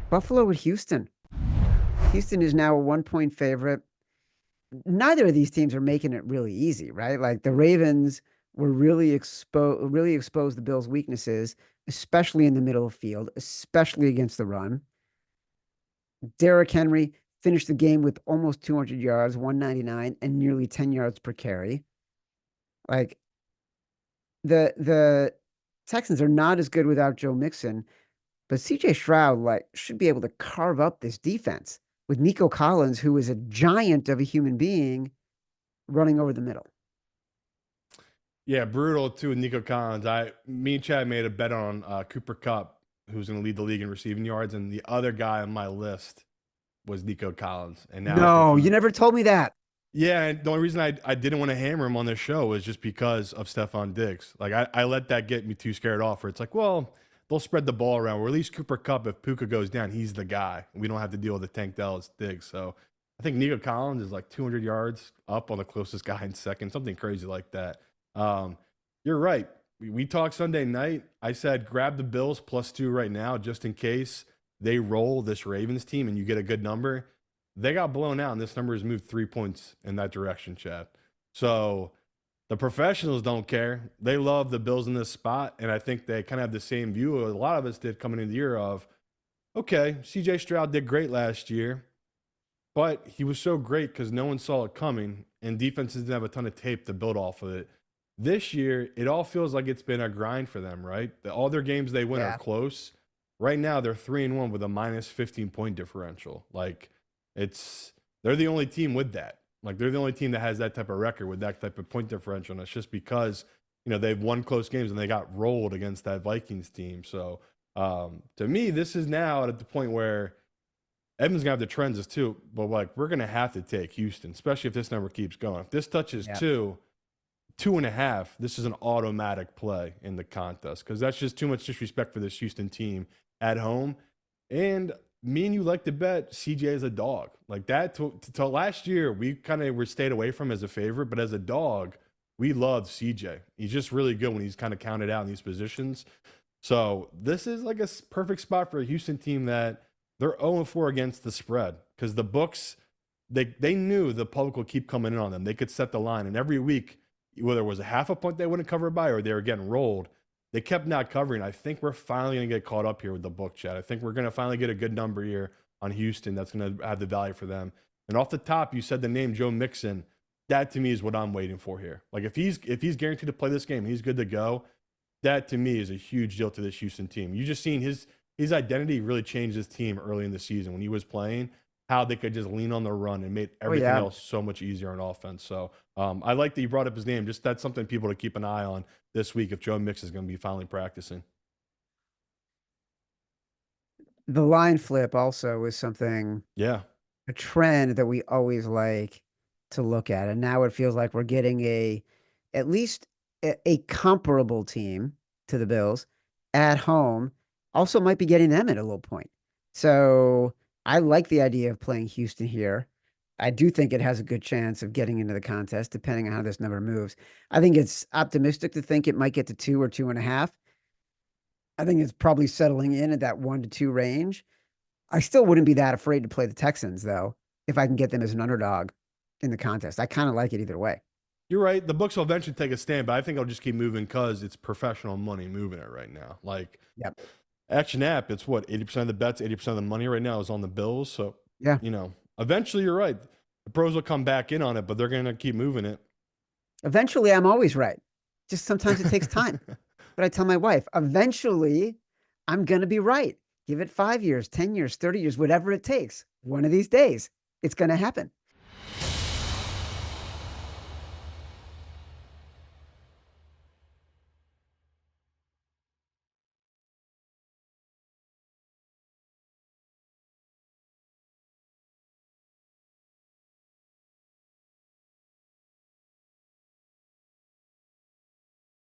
Buffalo with Houston. Houston is now a 1-point favorite. Neither of these teams are making it really easy, right? Like the Ravens were really exposed the Bills' weaknesses, especially in the middle of the field, especially against the run. Derrick Henry finished the game with almost 200 yards, 199, and nearly 10 yards per carry. Like the Texans are not as good without Joe Mixon, but CJ Stroud should be able to carve up this defense with Nico Collins, who is a giant of a human being, running over the middle. Yeah, brutal too with Nico Collins. Me and Chad made a bet on Cooper Kupp, who's going to lead the league in receiving yards, and the other guy on my list was Nico Collins. And now I think No, you never told me that. Yeah, and the only reason I didn't want to hammer him on this show was just because of Stephon Diggs. Like I let that get me too scared off. Where it's like, well, they'll spread the ball around. Or at least Cooper Kupp, if Puka goes down, he's the guy. We don't have to deal with the Tank Dallas Diggs. So I think Nico Collins is like 200 yards up on the closest guy in second, something crazy like that. You're right. We talked Sunday night. I said grab the Bills +2 right now, just in case they roll this Ravens team and you get a good number. They got blown out, and this number has moved 3 points in that direction, Chad. So the professionals don't care. They love the Bills in this spot, and I think they kind of have the same view a lot of us did coming into the year of, okay, CJ Stroud did great last year, but he was so great because no one saw it coming, and defenses didn't have a ton of tape to build off of it. This year, it all feels like it's been a grind for them, right? All their games they win are close. Right now, they're 3-1 with a minus 15-point differential. Like, they're the only team with that. Like, they're the only team that has that type of record with that type of point differential. And it's just because, they've won close games and they got rolled against that Vikings team. So, to me, this is now at the point where Edmonds going to have the trends as too, but like, we're going to have to take Houston, especially if this number keeps going. If this touches 2.5, this is an automatic play in the contest because that's just too much disrespect for this Houston team at home. And me and you like to bet CJ is a dog. Like that to last year, we kind of were stayed away from as a favorite, but as a dog, we loved CJ. He's just really good when he's kind of counted out in these positions. So this is like a perfect spot for a Houston team that they're 0-4 against the spread because the books, they knew the public would keep coming in on them. They could set the line, and every week, whether it was a half a point they wouldn't cover by or they were getting rolled, they kept not covering. I think we're finally going to get caught up here with the book, Chad. I think we're going to finally get a good number here on Houston that's going to have the value for them. And off the top, you said the name Joe Mixon. That to me is what I'm waiting for here. Like if he's guaranteed to play this game, he's good to go. That to me is a huge deal to this Houston team. You just seen his identity really changed his team early in the season when he was playing, how they could just lean on the run and made everything else so much easier on offense. So I like that you brought up his name. Just that's something people to keep an eye on this week if Joe Mixon is going to be finally practicing. The line flip also is something, a trend that we always like to look at. And now it feels like we're getting at least a comparable team to the Bills at home. Also might be getting them at a low point. So I like the idea of playing Houston here. I do think it has a good chance of getting into the contest, depending on how this number moves. I think it's optimistic to think it might get to 2 or 2.5. I think it's probably settling in at that 1 to 2 range. I still wouldn't be that afraid to play the Texans, though, if I can get them as an underdog in the contest. I kind of like it either way. You're right. The books will eventually take a stand, but I think I'll just keep moving because it's professional money moving it right now. Like, Action App, it's what, 80% of the bets, 80% of the money right now is on the Bills. So, eventually you're right. The pros will come back in on it, but they're going to keep moving it. Eventually, I'm always right. Just sometimes it takes time. But I tell my wife, eventually, I'm going to be right. Give it 5 years, 10 years, 30 years, whatever it takes. One of these days, it's going to happen.